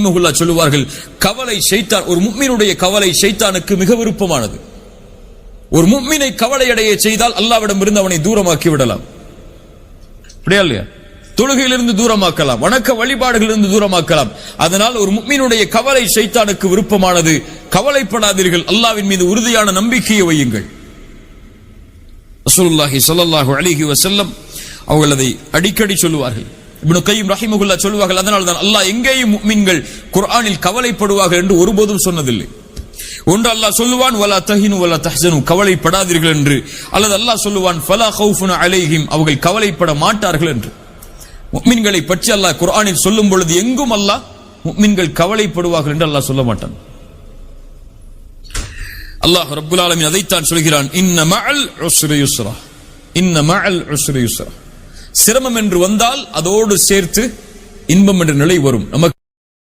ரஹிமஹுல்லா சொல்லுவார்கள், கவலை ஷைத்தான், ஒரு முஃமினுடைய கவலை ஷைத்தானுக்கு மிக விருப்பமானது. ஒரு முஃமினை கவலை அடைய செய்தால் அல்லாஹ்விடம் இருந்து அவனை தூரமாக்கி விடலாம். அப்படியா இல்லையா? தொழுகையிலிருந்து தூரமாக்கலாம், வணக்க வழிபாடுகளிலிருந்து தூரமாக்கலாம். அதனால் ஒரு முஃமினுடைய கவலை ஷைத்தானுக்கு விருப்பமானது. கவலைப்படாதீர்கள், அல்லாஹ்வின் மீது உறுதியான நம்பிக்கையை வையுங்கள். ரசூலுல்லாஹி ஸல்லல்லாஹு அலைஹி வஸல்லம் அவர்கள் அதை அடிக்கடி சொல்லுவார்கள். இப்னு கய்யிம் ரஹிமஹுல்லாஹ் சொல்லுவார்கள், அதனால் தான் அல்லாஹ் எங்கேயும் முஃமின்கள் குர்ஆனில் கவலைப்படுவார்கள் என்று ஒருபோதும் சொன்னதில்லை. ஒன்று அல்லாஹ் சொல்லுவான் வலா தஹினு வலா தஹ்சனு, கவலைப்படாதீர்கள் என்று, அல்லது அல்லாஹ் சொல்லுவான் ஃபலா கௌஃபுன் அலைஹிம், அவர்கள் கவலைப்பட மாட்டார்கள் என்று. முஃமின்களை பற்றி அல்லாஹ் குர்ஆனில் சொல்லும் பொழுது எங்கும் அல்லாஹ் முஃமின்கள் கவலைப்படுவார்கள் என்று அல்லாஹ் சொல்ல மாட்டான். அல்லாஹ் ரப்புல் ஆலமீன் அதைத்தான் சொல்கிறான், இன்ன மஅல் உஸ்ரி யுஸ்ரா, இன்ன மஅல் உஸ்ரி யுஸ்ரா. சிரமம் என்று வந்தால் அதோடு சேர்த்து இன்பம் என்ற நிலை வரும். நமக்கு